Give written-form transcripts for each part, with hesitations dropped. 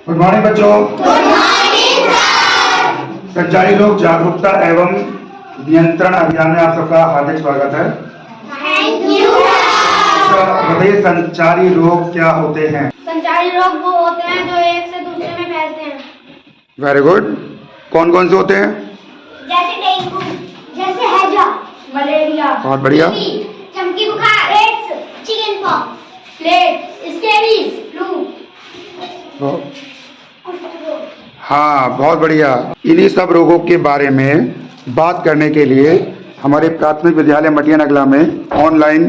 Good morning बच्चों। Good morning sir. संचारी रोग जागरूकता एवं नियंत्रण अभियान में आप सबका हार्दिक स्वागत है। Thank you. बताइए संचारी रोग क्या होते हैं? संचारी रोग वो होते हैं जो एक से दूसरे में फैलते हैं। Very good. कौन कौन से होते हैं? जैसे डेंगू, जैसे हैजा, मलेरिया, बहुत बढ़िया। चमकी बुखार, AIDS, chickenpox, plague, scabies, flu. हाँ, बहुत बढ़िया। इन्हीं सब रोगों के बारे में बात करने के लिए हमारे प्राथमिक विद्यालय मटिया नगला में ऑनलाइन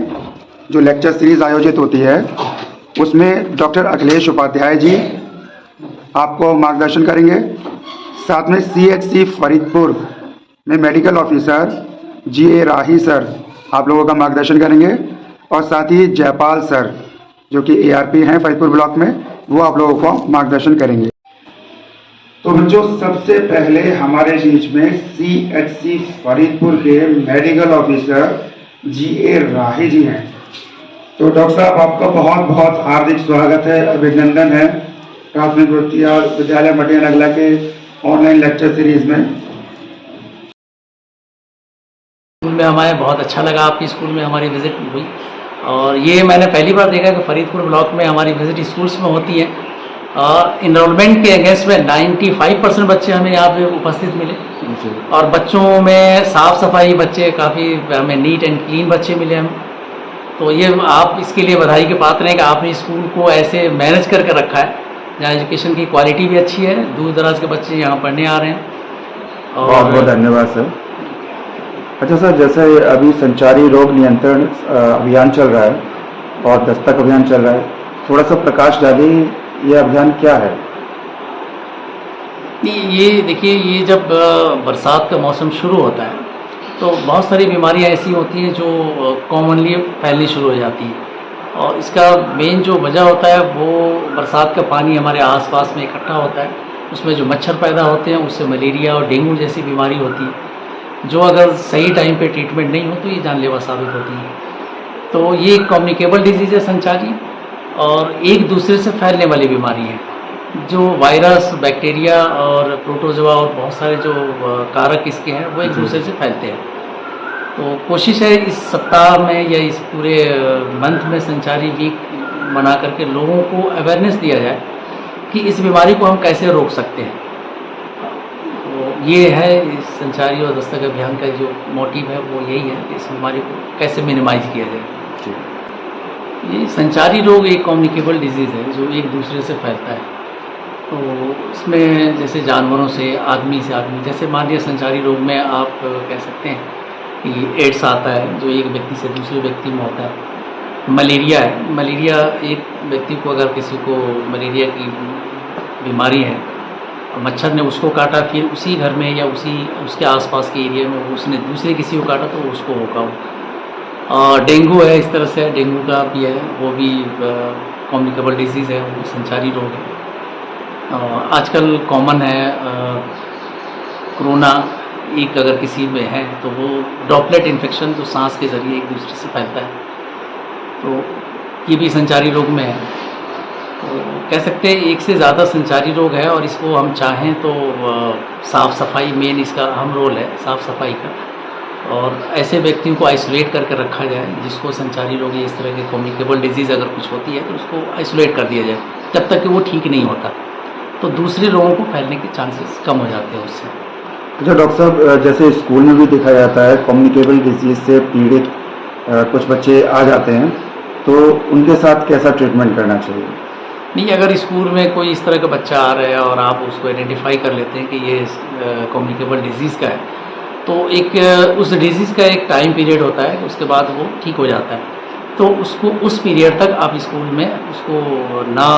जो लेक्चर सीरीज आयोजित होती है उसमें डॉक्टर अखिलेश उपाध्याय जी आपको मार्गदर्शन करेंगे। साथ में CHC फरीदपुर में मेडिकल ऑफिसर GA राही सर आप लोगों का मार्गदर्शन करेंगे और साथ ही जयपाल सर जो कि ARP हैं फरीदपुर ब्लॉक में, वो आप लोगों को मार्गदर्शन करेंगे। तो बच्चों, सबसे पहले हमारे बीच में CHC फरीदपुर के मेडिकल ऑफिसर GA राही जी हैं। तो डॉक्टर साहब, आपका बहुत बहुत हार्दिक स्वागत है, अभिनंदन है प्राथमिक विद्यालय मटिया नगला के ऑनलाइन लेक्चर सीरीज में। स्कूल में हमारे बहुत अच्छा लगा, आपकी स्कूल में हमारी विज़िट हुई और ये मैंने पहली बार देखा कि फरीदपुर ब्लॉक में हमारी विज़िट स्कूल्स में होती है और इनरोलमेंट के अगेंस्ट में 95% बच्चे हमें यहाँ पे उपस्थित मिले और बच्चों में साफ़ सफाई, बच्चे काफ़ी हमें नीट एंड क्लीन बच्चे मिले हमें। तो ये आप इसके लिए बधाई के पात्र हैं कि आपने स्कूल को ऐसे मैनेज करके रखा है जहाँ एजुकेशन की क्वालिटी भी अच्छी है, दूर दराज के बच्चे यहाँ पढ़ने आ रहे हैं। और बहुत बहुत धन्यवाद सर। अच्छा सर, जैसे अभी संचारी रोग नियंत्रण अभियान चल रहा है और दस्तक अभियान चल रहा है, थोड़ा सा प्रकाश डालिए, ये अभियान क्या है? ये देखिए, ये जब बरसात का मौसम शुरू होता है तो बहुत सारी बीमारियां ऐसी होती हैं जो कॉमनली फैलनी शुरू हो जाती है और इसका मेन जो वजह होता है वो बरसात का पानी हमारे आसपास में इकट्ठा होता है, उसमें जो मच्छर पैदा होते हैं उससे मलेरिया और डेंगू जैसी बीमारी होती है जो अगर सही टाइम पे ट्रीटमेंट नहीं हो तो ये जानलेवा साबित होती है। तो ये कम्युनिकेबल डिजीज़ है संचारी और एक दूसरे से फैलने वाली बीमारी है जो वायरस, बैक्टीरिया और प्रोटोजोआ और बहुत सारे जो कारक इसके हैं वो एक दूसरे से फैलते हैं। तो कोशिश है इस सप्ताह में या इस पूरे मंथ में संचारी वीक मना करके लोगों को अवेयरनेस दिया जाए कि इस बीमारी को हम कैसे रोक सकते हैं। तो ये है इस संचारी और दस्तक अभियान का जो मोटिव है वो यही है कि इस बीमारी को कैसे मिनिमाइज किया जाए। ये संचारी रोग एक कम्युनिकेबल डिजीज़ है जो एक दूसरे से फैलता है। तो इसमें जैसे जानवरों से आदमी, जैसे मान लिया संचारी रोग में आप कह सकते हैं कि एड्स आता है जो एक व्यक्ति से दूसरे व्यक्ति में होता है। मलेरिया है, मलेरिया एक व्यक्ति को अगर किसी को मलेरिया की बीमारी है, मच्छर ने उसको काटा, फिर उसी घर में या उसके आसपास के एरिया में उसने दूसरे किसी को काटा तो उसको होगा। और डेंगू है, इस तरह से डेंगू का भी है, वो भी कम्युनिकेबल डिजीज़ है, वो संचारी रोग है। आजकल कॉमन है कोरोना, एक अगर किसी में है तो वो ड्रॉपलेट इन्फेक्शन जो सांस के ज़रिए एक दूसरे से फैलता है, तो ये भी संचारी रोग में है। तो कह सकते हैं एक से ज़्यादा संचारी रोग है और इसको हम चाहें तो साफ़ सफाई मेन इसका अहम रोल है, साफ़ सफाई का, और ऐसे व्यक्तियों को आइसोलेट करके रखा जाए जिसको संचारी रोग या इस तरह के कम्युनिकेबल डिजीज़ अगर कुछ होती है तो उसको आइसोलेट कर दिया जाए जब तक कि वो ठीक नहीं होता, तो दूसरे लोगों को फैलने के चांसेस कम हो जाते हैं उससे। अच्छा डॉक्टर साहब, जैसे स्कूल में भी देखा जाता है कम्युनिकेबल डिजीज से पीड़ित कुछ बच्चे आ जाते हैं, तो उनके साथ कैसा ट्रीटमेंट करना चाहिए? नहीं, अगर स्कूल में कोई इस तरह का बच्चा आ रहा है और आप उसको आइडेंटिफाई कर लेते हैं कि ये कम्युनिकेबल डिजीज़ का है, तो एक उस डिजीज़ का एक टाइम पीरियड होता है, उसके बाद वो ठीक हो जाता है। तो उसको उस पीरियड तक आप स्कूल में उसको ना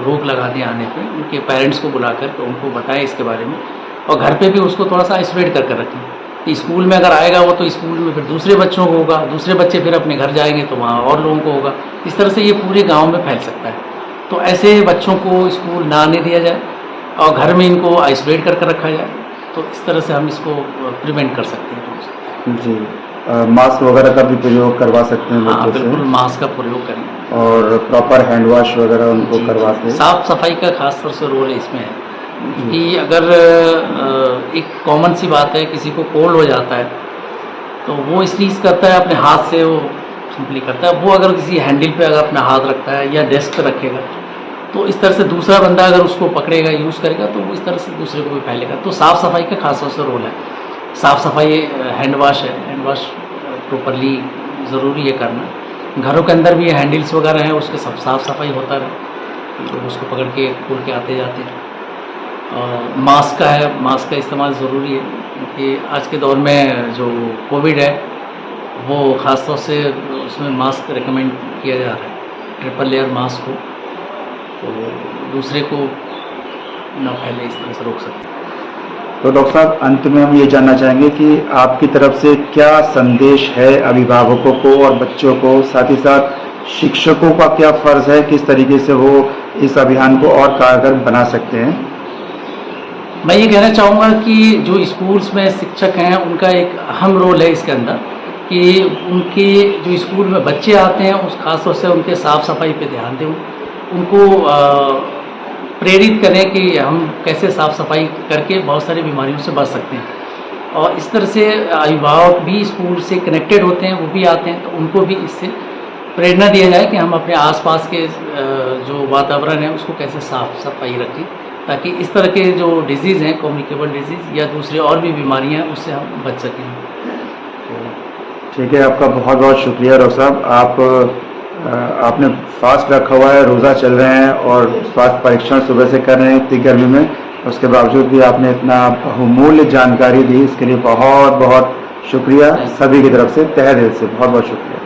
रोक लगाने आने पे उनके पेरेंट्स को बुला कर उनको बताएं इसके बारे में, और घर पे भी उसको थोड़ा सा आइसोलेट करके रखें कि स्कूल में अगर आएगा वो तो स्कूल में फिर दूसरे बच्चों को होगा, दूसरे बच्चे फिर अपने घर जाएंगे तो वहाँ और लोगों को होगा, इस तरह से ये पूरे गाँव में फैल सकता है। तो ऐसे बच्चों को स्कूल ना आने दिया जाए और घर में इनको आइसोलेट करके रखा जाए, तो इस तरह से हम इसको प्रिवेंट कर सकते हैं। जी, मास्क वगैरह का भी प्रयोग करवा सकते हैं हाँ बच्चों बिल्कुल से, मास्क का प्रयोग करें। और प्रॉपर हैंड वॉश वगैरह उनको जी, करवाते हैं। साफ सफाई का खास तौर से रोल इसमें है कि अगर एक कॉमन सी बात है, किसी को कोल्ड हो जाता है तो वो स्नीज करता है अपने हाथ से, वो सिंपली करता है। वो अगर किसी हैंडल पे अगर अपना हाथ रखता है या डेस्क पे रखेगा तो इस तरह से दूसरा बंदा अगर उसको पकड़ेगा, यूज़ करेगा तो वो इस तरह से दूसरे को भी फैलेगा। तो साफ़ सफाई का खास तौर से रोल है। साफ़ सफाई हैंड वॉश है, हैंड वॉश प्रॉपरली ज़रूरी है करना। घरों के अंदर भी हैंडल्स वगैरह हैं, उसके सब साफ़ सफाई होता रहे, लोग उसको पकड़ के खोल के आते जाते हैं। मास्क का है, मास्क का इस्तेमाल ज़रूरी है क्योंकि आज के दौर में जो कोविड है वो ख़ास तौर से उसमें मास्क रिकमेंड किया जा रहा है, ट्रिपल लेयर मास्क हो तो दूसरे को न फैले, इस तरह से रोक सकते हैं। तो डॉक्टर साहब, अंत में हम ये जानना चाहेंगे कि आपकी तरफ से क्या संदेश है अभिभावकों को और बच्चों को, साथ ही साथ शिक्षकों का क्या फ़र्ज़ है, किस तरीके से वो इस अभियान को और कारगर बना सकते हैं? मैं ये कहना चाहूँगा कि जो स्कूल्स में शिक्षक हैं उनका एक अहम रोल है इसके अंदर कि उनके जो स्कूल में बच्चे आते हैं उस खास तौर से उनके साफ़ सफाई पे ध्यान दें, उनको प्रेरित करें कि हम कैसे साफ़ सफाई करके बहुत सारी बीमारियों से बच सकते हैं। और इस तरह से अभिभावक भी स्कूल से कनेक्टेड होते हैं, वो भी आते हैं, तो उनको भी इससे प्रेरणा दिया जाए कि हम अपने आसपास के जो वातावरण है उसको कैसे साफ़ सफाई रखें ताकि इस तरह के जो डिजीज़ हैं, कम्युनिकेबल डिजीज़ या दूसरी और भी बीमारियां हैं, उससे हम बच सकें। ठीक है, आपका बहुत बहुत शुक्रिया डॉक्टर साहब। आपने फास्ट रखा हुआ है, रोज़ा चल रहे हैं और स्वास्थ्य परीक्षण सुबह से कर रहे हैं इतनी गर्मी में, उसके बावजूद भी आपने इतना बहुमूल्य जानकारी दी, इसके लिए बहुत बहुत शुक्रिया सभी की तरफ से, तहे दिल से बहुत बहुत शुक्रिया।